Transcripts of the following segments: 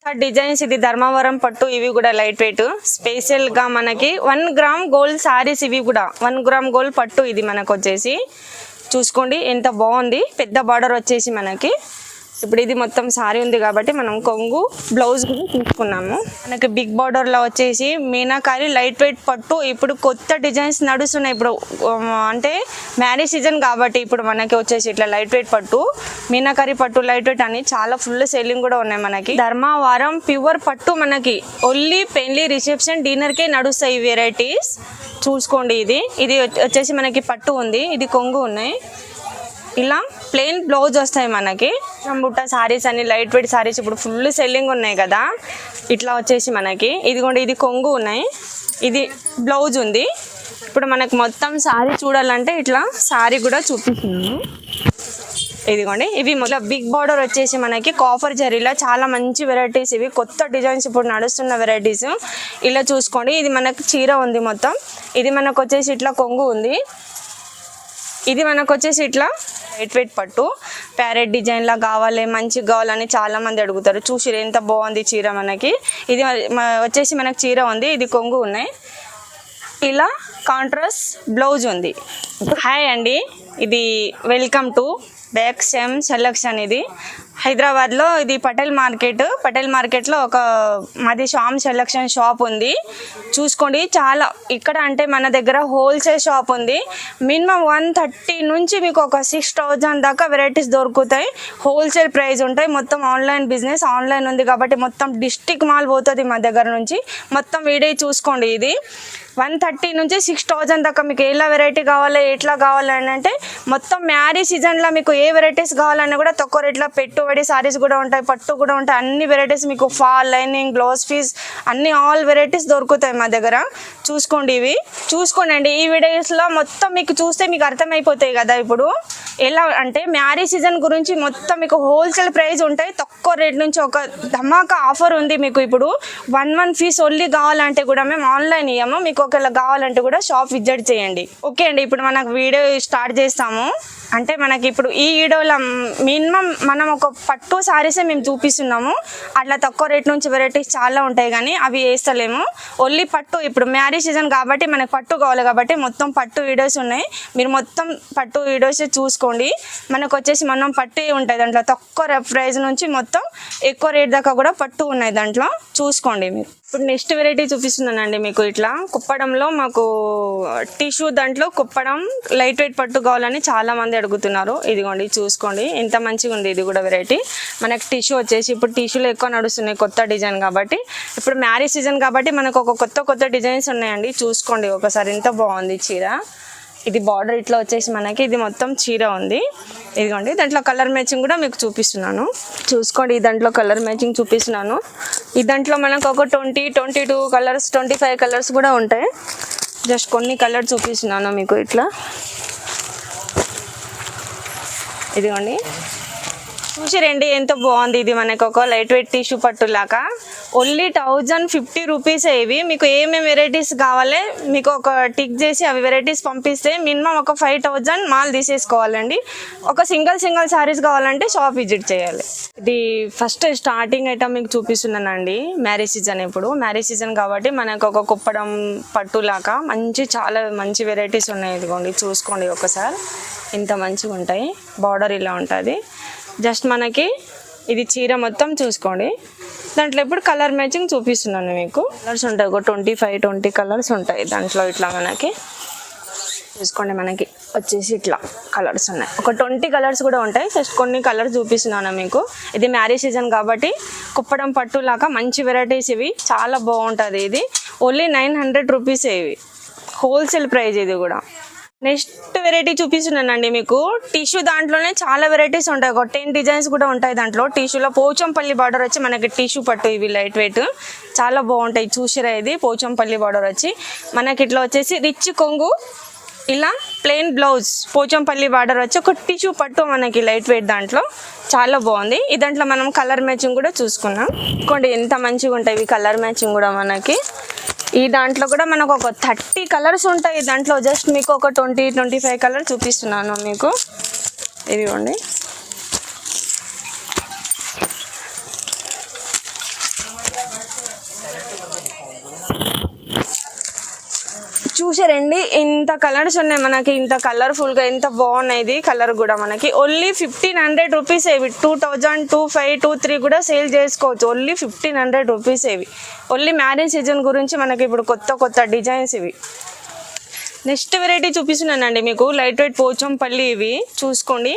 Designs ఇది ధర్మవరం పట్టు ఇవి కూడా లైట్ వెయిట్ స్పెషల్ గా మనకి 1 గ్రామ్ గోల్డ్ సారీస్ ఇవి కూడా 1 గ్రామ్ గోల్డ్ పట్టు ఇది మనకు వచ్చేసి చూసుకోండి ఎంత బాగుంది పెద్ద బార్డర్ వచ్చేసి మనకి ఇప్పుడు ఇది మొత్తం సారీ ఉంది కాబట్టి మనం కొంగు బ్లౌజ్ కూడా తీసుకున్నాము మనకి బిగ్ బార్డర్ లో వచ్చేసి మీనాకారి లైట్ వెయిట్ పట్టు ఇప్పుడు కొత్త డిజైన్స్ నడుస్తున్నాయి ఇప్పుడు అంటే మ్యారేజ్ సీజన్ కాబట్టి ఇప్పుడు మనకి వచ్చేసి ఇట్లా లైట్ వెయిట్ పట్టు మీనాకారి పట్టు లైట్ వెయిట్ అని చాలా ఫుల్ సేలింగ్ కూడా ఉన్నాయి మనకి ధర్మవరం ప్యూర్ పట్టు మనకి ఓన్లీ పెళ్లి రిసెప్షన్ డిన్నర్ కే నడుస్తాయి ఈ వెరైటీస్ చూసుకోండి ఇది వచ్చేసి మనకి పట్టు ఉంది ఇది కొంగు ఉన్నాయి ఇలా ప్లెయిన్ బ్లౌజ్ వస్తాయి మనకి బుట్ట సారీస్ అని లైట్ వెయిట్ సారీస్ ఇప్పుడు ఫుల్ సెల్లింగ్ ఉన్నాయి కదా ఇట్లా వచ్చేసి మనకి ఇదిగోండి ఇది కొంగు ఉన్నాయి ఇది బ్లౌజ్ ఉంది ఇప్పుడు మనకు మొత్తం సారీ చూడాలంటే ఇట్లా సారీ కూడా చూపిస్తున్నాను ఇదిగోండి ఇవి మొత్తం బిగ్ బార్డర్ వచ్చేసి మనకి కాఫర్ జరీలో చాలా మంచి వెరైటీస్ ఇవి కొత్త డిజైన్స్ ఇప్పుడు నడుస్తున్న వెరైటీస్ ఇలా చూసుకోండి ఇది మనకి చీర ఉంది మొత్తం ఇది మనకు వచ్చేసి ఇట్లా కొంగు ఉంది ఇది మనకు వచ్చేసి ఇట్లా లైట్ వెయిట్ పట్టు ప్యారెట్ డిజైన్ లా కావాలి మంచిగా కావాలని చాలా మంది అడుగుతారు చూసి ఎంత బాగుంది చీర మనకి ఇది వచ్చేసి మనకి చీర ఉంది ఇది కొంగు ఉన్నాయి ఇలా కాంట్రాస్ట్ బ్లౌజ్ ఉంది హాయ్ అండి ఇది welcome to back sem selection ఇది హైదరాబాద్లో ఇది పటేల్ మార్కెట్లో ఒక మాది శ్యామ్ సెలక్షన్ షాప్ ఉంది చూసుకోండి చాలా ఇక్కడ అంటే మన దగ్గర హోల్సేల్ షాప్ ఉంది మినిమం 130 నుంచి మీకు ఒక 6000 దాకా వెరైటీస్ దొరుకుతాయి హోల్సేల్ ప్రైస్ ఉంటాయి మొత్తం ఆన్లైన్ బిజినెస్ ఆన్లైన్ ఉంది కాబట్టి మొత్తం డిస్ట్రిక్ట్ మాల్ పోతుంది మా దగ్గర నుంచి మొత్తం వీడియో చూసుకోండి ఇది 130 నుంచి 6000 దాకా మీకు ఎలా వెరైటీ కావాలి ఎట్లా కావాలని అంటే మొత్తం మ్యారేజ్ సీజన్లో మీకు ఏ వెరైటీస్ కావాలన్నా కూడా తక్కువ రేట్లో పెట్టుబడి సారీస్ కూడా ఉంటాయి పట్టు కూడా ఉంటాయి అన్ని వెరైటీస్ మీకు ఫాల్ లైనింగ్ బ్లౌజ్ పీస్ అన్ని ఆల్ వెరైటీస్ దొరుకుతాయి మా దగ్గర చూసుకోండి ఇవి చూసుకోండి ఈ వీడియోస్లో మొత్తం మీకు చూస్తే మీకు అర్థమైపోతాయి కదా ఇప్పుడు ఎలా అంటే మ్యారేజ్ సీజన్ గురించి మొత్తం మీకు హోల్సేల్ ప్రైస్ ఉంటాయి తక్కువ రేట్ నుంచి ఒక ధమాకా ఆఫర్ ఉంది మీకు ఇప్పుడు 1 పీస్ ఓన్లీ కావాలంటే కూడా మేము ఆన్లైన్ ఇయ్యము మీకు ఒకవేళ కావాలంటే కూడా షాప్ విజిట్ చేయండి ఓకే అండి ఇప్పుడు మనకు వీడియో స్టార్ట్ చేస్తాము అంటే మనకి ఇప్పుడు ఈ వీడియోలో మినిమం మనం ఒక పట్టు సారీసే మేము చూపిస్తున్నాము అట్లా తక్కువ రేట్ నుంచి వెరైటీస్ చాలా ఉంటాయి కానీ అవి వేస్తలేము ఓన్లీ పట్టు ఇప్పుడు మ్యారేజ్ సీజన్ కాబట్టి మనకు పట్టు కావాలి కాబట్టి మొత్తం పట్టు వీడియోస్ ఉన్నాయి మీరు మొత్తం పట్టు వీడియోస్ చూసుకోండి మనకు వచ్చేసి మనం పట్టు ఉంటాయి దాంట్లో తక్కువ ప్రైస్ నుంచి మొత్తం ఎక్కువ రేట్ దాకా కూడా పట్టు ఉన్నాయి దాంట్లో చూసుకోండి మీరు ఇప్పుడు నెక్స్ట్ వెరైటీ చూపిస్తున్నానండి మీకు ఇట్లా కుప్పడంలో మాకు టిష్యూ దాంట్లో కుప్పడం లైట్ వెయిట్ పట్టు కావాలని చాలా మంది అడుగుతున్నారు ఇదిగోండి చూసుకోండి ఎంత మంచిగా ఉంది ఇది కూడా వెరైటీ మనకి టిష్యూ వచ్చేసి ఇప్పుడు టిష్యూలో ఎక్కువ నడుస్తున్నాయి కొత్త డిజైన్ కాబట్టి ఇప్పుడు మ్యారేజ్ సీజన్ కాబట్టి మనకు ఒక కొత్త డిజైన్స్ ఉన్నాయండి చూసుకోండి ఒకసారి ఎంత బాగుంది చీర ఇది బార్డర్ ఇట్లా వచ్చేసి మనకి ఇది మొత్తం చీర ఉంది ఇదిగోండి దాంట్లో కలర్ మ్యాచింగ్ కూడా మీకు చూపిస్తున్నాను చూసుకోండి దాంట్లో కలర్ మ్యాచింగ్ చూపిస్తున్నాను ఈ దాంట్లో మనకు ఒక 22 కలర్స్ 25 కలర్స్ కూడా ఉంటాయి జస్ట్ కొన్ని కలర్ చూపిస్తున్నాను మీకు ఇట్లా ఇదిగోండి చూసి రండి ఎంత బాగుంది ఇది మనకు ఒక లైట్ వెయిట్ టిష్యూ పట్టులాగా ఓన్లీ 1050 రూపీస్ ఇవి మీకు ఏమేమి వెరైటీస్ కావాలి మీకు ఒక టిక్ చేసి అవి వెరైటీస్ పంపిస్తే మినిమం ఒక 5000 మాల్ తీసేసుకోవాలండి ఒక సింగిల్ సారీస్ కావాలంటే షాప్ విజిట్ చేయాలి ఇది ఫస్ట్ స్టార్టింగ్ ఐటమ్ మీకు చూపిస్తున్నానండి మ్యారేజ్ సీజన్ ఇప్పుడు మ్యారేజ్ సీజన్ కాబట్టి మనకు ఒక కుప్పడం పట్టులాగా చాలా మంచి వెరైటీస్ ఉన్నాయి ఇదిగోండి చూసుకోండి ఒకసారి ఇంత మంచిగా ఉంటాయి బార్డర్ ఇలా ఉంటుంది జస్ట్ మనకి ఇది చీర మొత్తం చూసుకోండి దాంట్లో ఇప్పుడు కలర్ మ్యాచింగ్ చూపిస్తున్నాను మీకు కలర్స్ ఉంటాయి ఒక 20 కలర్స్ ఉంటాయి దాంట్లో ఇట్లా మనకి చూసుకోండి మనకి వచ్చేసి ఇట్లా కలర్స్ ఉన్నాయి ఒక 20 కలర్స్ కూడా ఉంటాయి జస్ట్ కొన్ని కలర్స్ చూపిస్తున్నాను మీకు ఇది మ్యారేజ్ సీజన్ కాబట్టి కుప్పడం పట్టులాగా మంచి వెరైటీస్ ఇవి చాలా బాగుంటుంది ఇది ఓన్లీ 900 రూపీస్ ఇవి హోల్సేల్ ప్రైస్ ఇది కూడా నెక్స్ట్ వెరైటీ చూపిస్తున్నానండి మీకు టిష్యూ దాంట్లోనే చాలా వెరైటీస్ ఉంటాయి ఒక 10 డిజైన్స్ కూడా ఉంటాయి దాంట్లో టిష్యూలో పోచంపల్లి బార్డర్ వచ్చి మనకి టిష్యూ పట్టు ఇవి లైట్ వెయిట్ చాలా బాగుంటాయి చూసిరా ఇది పోచంపల్లి బార్డర్ వచ్చి మనకి ఇట్లా వచ్చేసి రిచ్ కొంగు ఇలా ప్లెయిన్ బ్లౌజ్ పోచంపల్లి బార్డర్ వచ్చి ఒక టిష్యూ పట్టు మనకి లైట్ వెయిట్ దాంట్లో చాలా బాగుంది ఈ దాంట్లో మనం కలర్ మ్యాచింగ్ కూడా చూసుకున్నాం ఇంకోండి ఎంత మంచిగా ఉంటాయి ఇవి కలర్ మ్యాచింగ్ కూడా మనకి ఈ దాంట్లో కూడా మనకు ఒక 30 కలర్స్ ఉంటాయి దాంట్లో జస్ట్ మీకు ఒక 25 కలర్ చూపిస్తున్నాను మీకు ఇదిగోండి చూసారండి ఇంత కలర్స్ ఉన్నాయి మనకి, ఇంత కలర్ఫుల్గా ఎంత బాగున్నాయి. ఇది కలర్ కూడా మనకి ఓన్లీ 1500 రూపీస్ ఇవి. 2000, 2500, 2300 కూడా సేల్ చేసుకోవచ్చు. ఓన్లీ 1500 రూపీస్ ఇవి. ఓన్లీ మ్యారేజ్ సీజన్ గురించి మనకి ఇప్పుడు కొత్త డిజైన్స్ ఇవి. నెక్స్ట్ వెరైటీ చూపిస్తున్నానండి మీకు, లైట్ వెయిట్ పోచంపల్లి. ఇవి చూసుకోండి.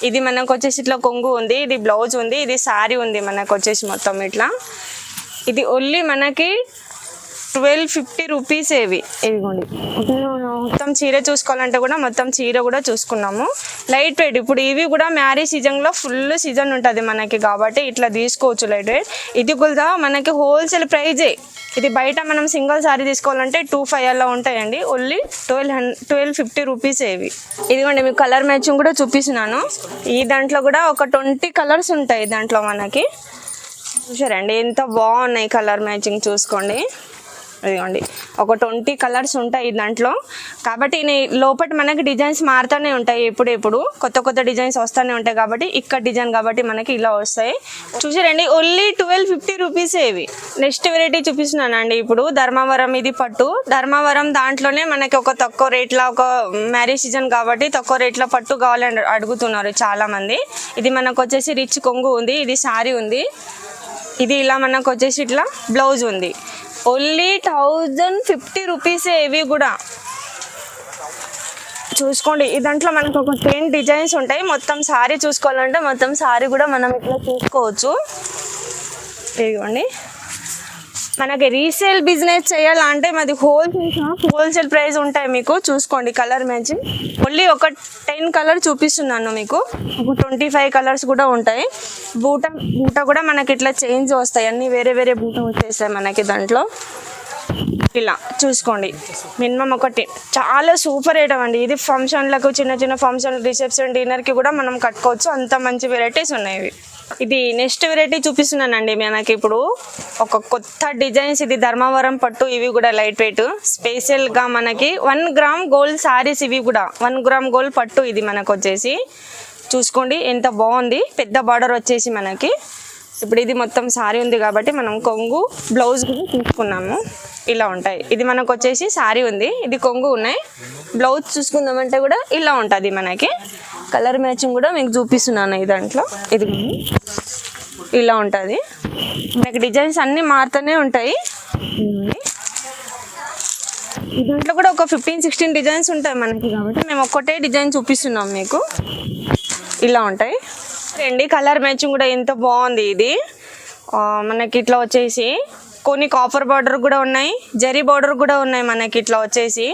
ఇది మనకు వచ్చేసి ఇట్లా కొంగు ఉంది, ఇది బ్లౌజ్ ఉంది, ఇది శారీ ఉంది మనకు వచ్చేసి మొత్తం ఇట్లా. ఇది ఓన్లీ మనకి 1250 రూపీస్ ఇవి. ఇదిగోండి మొత్తం చీర చూసుకోవాలంటే కూడా మొత్తం చీర కూడా చూసుకున్నాము. Light weight. ఇప్పుడు ఇవి కూడా మ్యారేజ్ సీజన్లో ఫుల్ సీజన్ ఉంటుంది మనకి కాబట్టి ఇట్లా తీసుకోవచ్చు లైట్ వెయిట్. ఇది కూడా మనకి హోల్సేల్ ప్రైజే. ఇది బయట మనం సింగిల్ సారీ తీసుకోవాలంటే 2500 అలా ఉంటాయండి. ఓన్లీ 1250 రూపీస్ ఇవి. ఇదిగోండి మీకు కలర్ మ్యాచింగ్ కూడా చూపిస్తున్నాను. ఈ దాంట్లో కూడా ఒక 20 కలర్స్ ఉంటాయి దాంట్లో మనకి. చూసారండి ఎంత బాగున్నాయి కలర్ మ్యాచింగ్ చూసుకోండి. ఇదిగోండి ఒక 20 కలర్స్ ఉంటాయి దాంట్లో కాబట్టి లోపల మనకి డిజైన్స్ మారుతూనే ఉంటాయి. ఎప్పుడు కొత్త డిజైన్స్ వస్తూనే ఉంటాయి కాబట్టి ఇక్కడ డిజైన్ కాబట్టి మనకి ఇలా వస్తాయి. చూసారండి ఓన్లీ 1250 రూపీస్ ఇవి. నెక్స్ట్ వెరైటీ చూపిస్తున్నానండి ఇప్పుడు ధర్మవరం. ఇది పట్టు ధర్మవరం. దాంట్లోనే మనకి ఒక తక్కువ రేట్లో, ఒక మ్యారేజ్ సీజన్ కాబట్టి తక్కువ రేట్లో పట్టు కావాలని అడుగుతున్నారు చాలా మంది. ఇది మనకు వచ్చేసి రిచ్ కొంగు ఉంది, ఇది శారీ ఉంది, ఇది ఇలా మనకు వచ్చేసి ఇట్లా బ్లౌజ్ ఉంది. ఓన్లీ 1050 రూపీస్ ఇవి కూడా. చూసుకోండి ఈ దాంట్లో మనకు ఒక 10 డిజైన్స్ ఉంటాయి. మొత్తం శారీ చూసుకోవాలంటే మొత్తం శారీ కూడా మనం ఇట్లా చూసుకోవచ్చు. ఇదిగోండి మనకి రీసేల్ బిజినెస్ చేయాలంటే మాది హోల్సేల్ ప్రైస్ ఉంటాయి మీకు. చూసుకోండి కలర్ మ్యాచింగ్. ఓన్లీ ఒక 10 కలర్ చూపిస్తున్నాను మీకు. ఒక 25 కలర్స్ కూడా ఉంటాయి. బూట కూడా మనకి ఇట్లా చేంజ్ వస్తాయి, అన్ని వేరే బూట వచ్చేస్తాయి మనకి దాంట్లో. ఇలా చూసుకోండి మినిమం ఒకటి. చాలా సూపర్ ఐటమ్ అండి ఇది. ఫంక్షన్లకు చిన్న ఫంక్షన్, రిసెప్షన్, డిన్నర్కి కూడా మనం కట్టుకోవచ్చు. అంత మంచి వెరైటీస్ ఉన్నాయి. ఇది నెక్స్ట్ వెరైటీ చూపిస్తున్నానండి మనకి ఇప్పుడు ఒక కొత్త డిజైన్స్. ఇది ధర్మవరం పట్టు. ఇవి కూడా లైట్ వెయిట్ స్పెషల్గా మనకి 1 గ్రామ్ గోల్డ్ సారీస్. ఇవి కూడా 1 గ్రామ్ గోల్డ్ పట్టు. ఇది మనకు వచ్చేసి చూసుకోండి ఎంత బాగుంది. పెద్ద బార్డర్ వచ్చేసి మనకి. ఇప్పుడు ఇది మొత్తం సారీ ఉంది కాబట్టి మనం కొంగు బ్లౌజ్ కూడా తీసుకున్నాము. ఇలా ఉంటాయి. ఇది మనకు వచ్చేసి సారీ ఉంది, ఇది కొంగు ఉన్నాయి. బ్లౌజ్ చూసుకుందామంటే కూడా ఇలా ఉంటుంది మనకి. కలర్ మ్యాచింగ్ కూడా మీకు చూపిస్తున్నాను ఈ దాంట్లో. ఇది ఇలా ఉంటుంది మనకి. డిజైన్స్ అన్నీ మారుతూనే ఉంటాయి. ఈ దాంట్లో కూడా ఒక 15-16 డిజైన్స్ ఉంటాయి మనకి కాబట్టి మేము ఒక్కటే డిజైన్ చూపిస్తున్నాం మీకు. ఇలా ఉంటాయి రండి. కలర్ మ్యాచింగ్ కూడా ఎంత బాగుంది. ఇది మనకి ఇట్లా వచ్చేసి కొన్ని కాపర్ బార్డర్ కూడా ఉన్నాయి, జరీ బార్డర్ కూడా ఉన్నాయి మనకి ఇట్లా వచ్చేసి.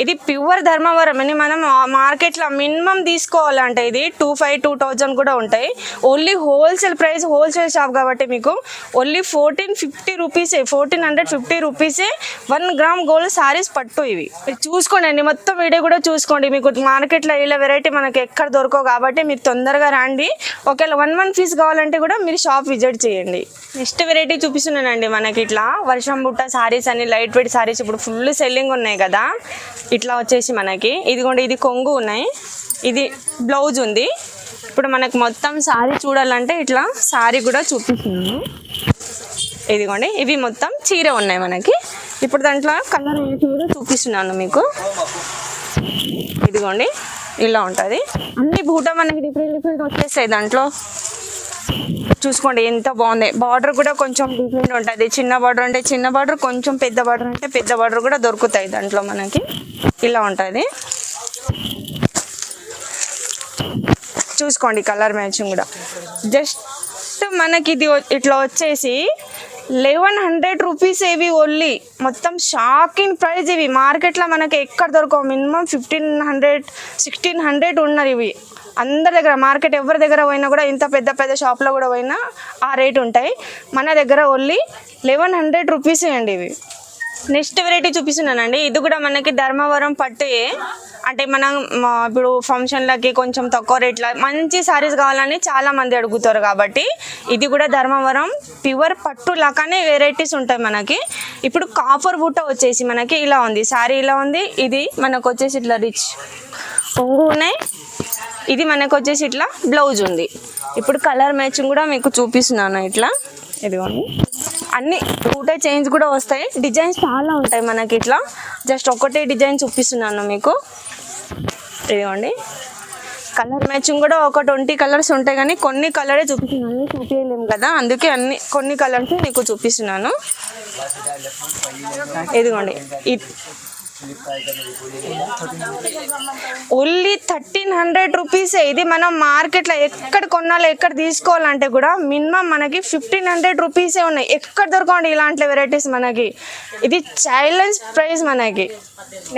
ఇది ప్యూర్ ధర్మవరం అని మనం మార్కెట్లో మినిమం తీసుకోవాలంటే ఇది 2500-2000 కూడా ఉంటాయి. Only wholesale price, wholesale shop కాబట్టి మీకు ఓన్లీ 1450 రూపీసే, 1450 రూపీసే 1 గ్రామ్ గోల్డ్ సారీస్ పట్టు. ఇవి చూసుకోండి మొత్తం వీడియో కూడా చూసుకోండి. మీకు మార్కెట్లో ఇలా వెరైటీ మనకి ఎక్కడ దొరకవు కాబట్టి మీరు తొందరగా రండి. ఒకవేళ 1 పీస్ కావాలంటే కూడా మీరు షాప్ విజిట్ చేయండి. నెక్స్ట్ వెరైటీ చూపిస్తున్నానండి మనకి ఇట్లా వర్షం బుట్ట సారీస్ అని, లైట్ వెయిట్ సారీస్ ఇప్పుడు ఫుల్ సెల్లింగ్ ఉన్నాయి కదా. ఇట్లా వచ్చేసి మనకి ఇదిగోండి ఇది కొంగు ఉన్నాయి, ఇది బ్లౌజ్ ఉంది. ఇప్పుడు మనకు మొత్తం సారీ చూడాలంటే ఇట్లా సారీ కూడా చూపిస్తున్నాను. ఇదిగోండి ఇవి మొత్తం చీర ఉన్నాయి మనకి. ఇప్పుడు దాంట్లో కలర్ కూడా చూపిస్తున్నాను మీకు. ఇదిగోండి ఇలా ఉంటుంది. అన్ని బూట మనకి డిఫరెంట్ వచ్చేస్తాయి దాంట్లో. చూసుకోండి ఎంత బాగుంది. బార్డర్ కూడా కొంచెం డిఫరెంట్ ఉంటుంది. చిన్న బార్డర్ అంటే చిన్న బార్డర్, కొంచెం పెద్ద బార్డర్ అంటే పెద్ద బార్డర్ కూడా దొరుకుతాయి దాంట్లో మనకి. ఇలా ఉంటుంది. చూసుకోండి కలర్ మ్యాచింగ్ కూడా. జస్ట్ మనకి ఇది ఇట్లా వచ్చేసి 1100 రూపీస్ ఇవి. ఓన్లీ మొత్తం షాకింగ్ ప్రైస్ ఇవి. మార్కెట్లో మనకి ఎక్కడ దొరకవు. మినిమం 1500-1600 ఉన్నారు ఇవి అందరి దగ్గర. మార్కెట్ ఎవరి దగ్గర పోయినా కూడా, ఇంత పెద్ద షాప్లో కూడా పోయినా ఆ రేట్ ఉంటాయి. మన దగ్గర ఓన్లీ 1100 రూపీసే అండి ఇవి. నెక్స్ట్ వెరైటీ చూపిస్తున్నానండి. ఇది కూడా మనకి ధర్మవరం పట్టే. అంటే మనం ఇప్పుడు ఫంక్షన్లకి కొంచెం తక్కువ రేట్లో మంచి సారీస్ కావాలని చాలా మంది అడుగుతారు కాబట్టి ఇది కూడా ధర్మవరం ప్యూర్ పట్టు లాగానే వెరైటీస్ ఉంటాయి మనకి. ఇప్పుడు కాపర్ బూట వచ్చేసి మనకి ఇలా ఉంది, సారీ ఇలా ఉంది. ఇది మనకు వచ్చేసి ఇట్లా రిచ్ కొంగు ఉన్నాయి. ఇది మనకు వచ్చేసి ఇట్లా బ్లౌజ్ ఉంది. ఇప్పుడు కలర్ మ్యాచింగ్ కూడా మీకు చూపిస్తున్నాను ఇట్లా. ఇదిగోండి అన్ని రూటే చేంజ్ కూడా వస్తాయి. డిజైన్స్ చాలా ఉంటాయి మనకి. ఇట్లా జస్ట్ ఒకటే డిజైన్ చూపిస్తున్నాను మీకు. ఇదిగోండి, కలర్ మ్యాచింగ్ కూడా ఒక 20 కలర్స్ ఉంటాయి, కానీ కొన్ని కలరే చూపిస్తున్నాను, అన్ని చూపించలేము కదా, అందుకే కొన్ని కలర్స్ నీకు చూపిస్తున్నాను. ఇదిగోండి, ఓన్లీ 1300 రూపీసే. ఇది మనం మార్కెట్లో ఎక్కడ కొనాలో ఎక్కడ తీసుకోవాలంటే కూడా మినిమం మనకి 1500 రూపీసే ఉన్నాయి. ఎక్కడ దొరకండి ఇలాంటి వెరైటీస్ మనకి. ఇది ఛాలెంజ్ ప్రైస్ మనకి.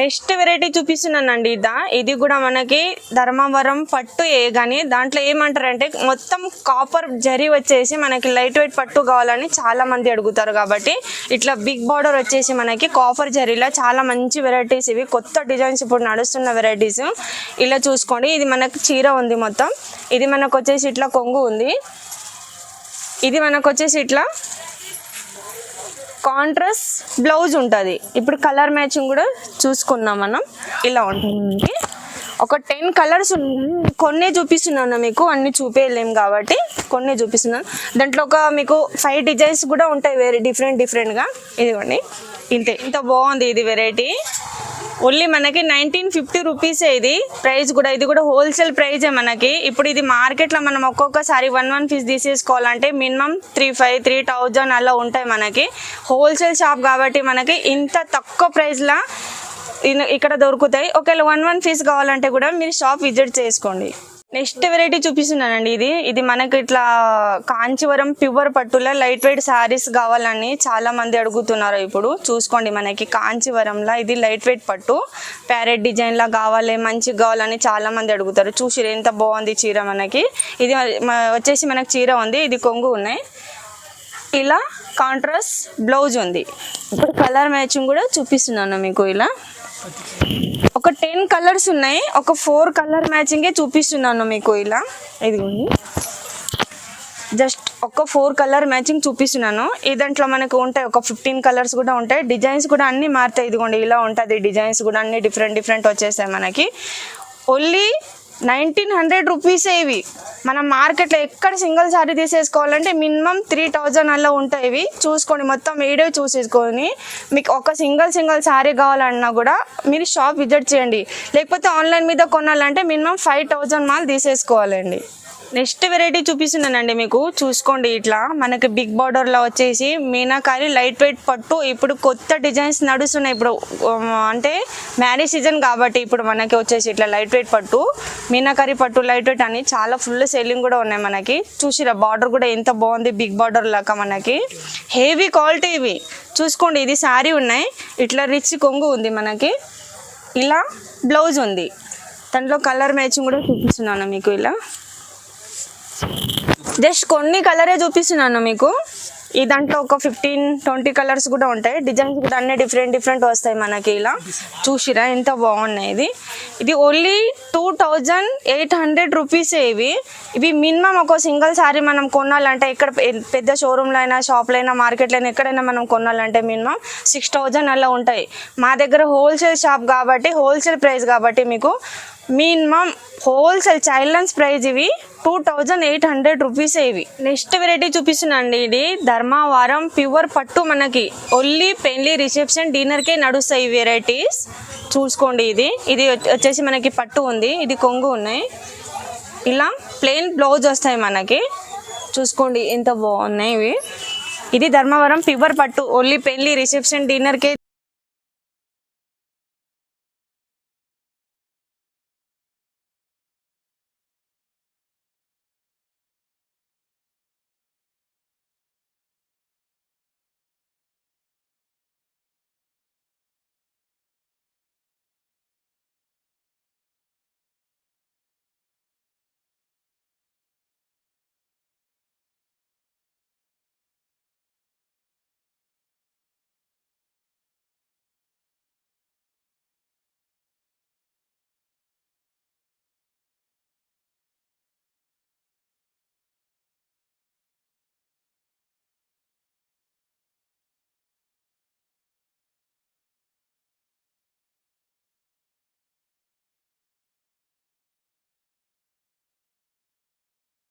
నెక్స్ట్ వెరైటీ చూపిస్తున్నానండి. ఇది కూడా మనకి ధర్మవరం పట్టు కానీ దాంట్లో ఏమంటారంటే మొత్తం కాపర్ జరీ వచ్చేసి మనకి లైట్ వెయిట్ పట్టు కావాలని చాలా మంది అడుగుతారు, కాబట్టి ఇట్లా బిగ్ బార్డర్ వచ్చేసి మనకి కాపర్ జరీలో చాలా మంచి వెరైటీస్. ఇవి కొత్త డిజైన్స్ ఇప్పుడు నడుస్తున్న వెరైటీస్. ఇలా చూసుకోండి, ఇది మనకు చీర ఉంది మొత్తం. ఇది మనకు వచ్చేసి ఇట్లా కొంగు ఉంది. ఇది మనకు వచ్చేసి ఇట్లా కాంట్రాస్ట్ బ్లౌజ్ ఉంటుంది. ఇప్పుడు కలర్ మ్యాచింగ్ కూడా చూసుకున్నాం మనం. ఇలా ఉంటుంది. ఒక 10 కలర్స్ ఉన్నాయి, కొన్ని చూపిస్తున్నాను మీకు, అన్ని చూపేయలేము కాబట్టి కొన్ని చూపిస్తున్నాను. దాంట్లో ఒక మీకు 5 డిజైన్స్ కూడా ఉంటాయి వేరే డిఫరెంట్గా. ఇదిగోండి, ఇంత బాగుంది ఇది వెరైటీ. ఓన్లీ మనకి 1950 రూపీసే ఇది ప్రైస్ కూడా. ఇది కూడా హోల్సేల్ ప్రైజే మనకి. ఇప్పుడు ఇది మార్కెట్లో మనం ఒక్కొక్కసారి 1 పీస్ తీసేసుకోవాలంటే మినిమం 3,000 అలా ఉంటాయి మనకి. హోల్సేల్ షాప్ కాబట్టి మనకి ఇంత తక్కువ ప్రైస్లో ఇక్కడ దొరుకుతాయి. ఒకవేళ 1 పీస్ కావాలంటే కూడా మీరు షాప్ విజిట్ చేసుకోండి. నెక్స్ట్ వెరైటీ చూపిస్తున్నానండి. ఇది మనకి ఇట్లా కాంచీవరం ప్యూర్ పట్టులో లైట్ వెయిట్ శారీస్ కావాలని చాలా మంది అడుగుతున్నారు. ఇప్పుడు చూసుకోండి, మనకి కాంచీవరంలో ఇది లైట్ వెయిట్ పట్టు ప్యారెట్ డిజైన్లా కావాలి, మంచిగా కావాలని చాలా మంది అడుగుతారు. చూసి ఎంత బాగుంది చీర మనకి. ఇది వచ్చేసి మనకి చీర ఉంది, ఇది కొంగు ఉన్నాయి. ఇలా కాంట్రాస్ట్ బ్లౌజ్ ఉంది. ఇప్పుడు కలర్ మ్యాచింగ్ కూడా చూపిస్తున్నాను మీకు. ఇలా ఒక 10 కలర్స్ ఉన్నాయి, ఒక 4 కలర్ మ్యాచింగే చూపిస్తున్నాను మీకు. ఇలా ఇదిగోండి, జస్ట్ ఒక 4 కలర్ మ్యాచింగ్ చూపిస్తున్నాను. ఈ దాంట్లో మనకు ఉంటాయి ఒక 15 కలర్స్ కూడా ఉంటాయి. డిజైన్స్ కూడా అన్నీ మారుతాయి. ఇదిగోండి, ఇలా ఉంటుంది. డిజైన్స్ కూడా అన్ని డిఫరెంట్ వచ్చేసాయి మనకి. ఓన్లీ 1900 రూపీసే ఇవి. మనం మార్కెట్లో ఎక్కడ సింగిల్ శారీ తీసేసుకోవాలంటే మినిమం 3000 అలా ఉంటాయి. ఇవి చూసుకోండి, మొత్తం వీడియో చూసేసుకొని మీకు ఒక సింగిల్ శారీ కావాలన్నా కూడా మీరు షాప్ విజిట్ చేయండి. లేకపోతే ఆన్లైన్ మీద కొనాలంటే మినిమం 5000 మాల్ తీసేసుకోవాలండి. నెక్స్ట్ వెరైటీ చూపిస్తున్నానండి మీకు. చూసుకోండి, ఇట్లా మనకి బిగ్ బార్డర్లో వచ్చేసి మీనాకారి లైట్ వెయిట్ పట్టు. ఇప్పుడు కొత్త డిజైన్స్ నడుస్తున్నాయి. ఇప్పుడు అంటే మ్యారేజ్ సీజన్ కాబట్టి ఇప్పుడు మనకి వచ్చేసి ఇట్లా లైట్ వెయిట్ పట్టు, మీనాకారి పట్టు లైట్ వెయిట్ అని చాలా ఫుల్ సెల్లింగ్ కూడా ఉన్నాయి మనకి. చూసిరా బార్డర్ కూడా ఎంత బాగుంది, బిగ్ బార్డర్ లాగా మనకి. హెవీ క్వాలిటీ ఇవి. చూసుకోండి, ఇది శారీ ఉన్నాయి. ఇట్లా రిచ్ కొంగు ఉంది మనకి. ఇలా బ్లౌజ్ ఉంది. దాంట్లో కలర్ మ్యాచింగ్ కూడా చూపిస్తున్నాను మీకు. ఇలా జస్ట్ కొన్ని కలరే చూపిస్తున్నాను మీకు. ఈ దాంట్లో ఒక 15-20 కలర్స్ కూడా ఉంటాయి. డిజైన్స్ కూడా అన్ని డిఫరెంట్ వస్తాయి మనకి. ఇలా చూసిరా ఎంత బాగున్నాయి. ఇది ఓన్లీ 2800 రూపీసే ఇవి మినిమం ఒక సింగిల్ శారీ మనం కొనాలంటే ఇక్కడ పెద్ద షోరూమ్లో అయినా షాప్లో అయినా మార్కెట్లో అయినా ఎక్కడైనా మనం కొనాలంటే మినిమం 6000 అలా ఉంటాయి. మా దగ్గర హోల్సేల్ షాప్ కాబట్టి హోల్సేల్ ప్రైస్ కాబట్టి మీకు మినిమం హోల్సేల్ ఛాలెంజ్ ప్రైస్ ఇవి 2800 రూపీసే ఇవి. నెక్స్ట్ వెరైటీ చూపిస్తున్నాండి. ఇది ధర్మవరం ప్యూర్ పట్టు మనకి. ఓన్లీ పెళ్లి రిసెప్షన్ డిన్నర్కే నడుస్తాయి ఈ వెరైటీస్. చూసుకోండి, ఇది వచ్చేసి మనకి పట్టు ఉంది, ఇది కొంగు ఉన్నాయి. ఇలా ప్లెయిన్ బ్లౌజ్ వస్తాయి మనకి. చూసుకోండి ఎంత బాగున్నాయి ఇవి. ఇది ధర్మవరం ప్యూర్ పట్టు ఓన్లీ పెళ్లి రిసెప్షన్ డిన్నర్కే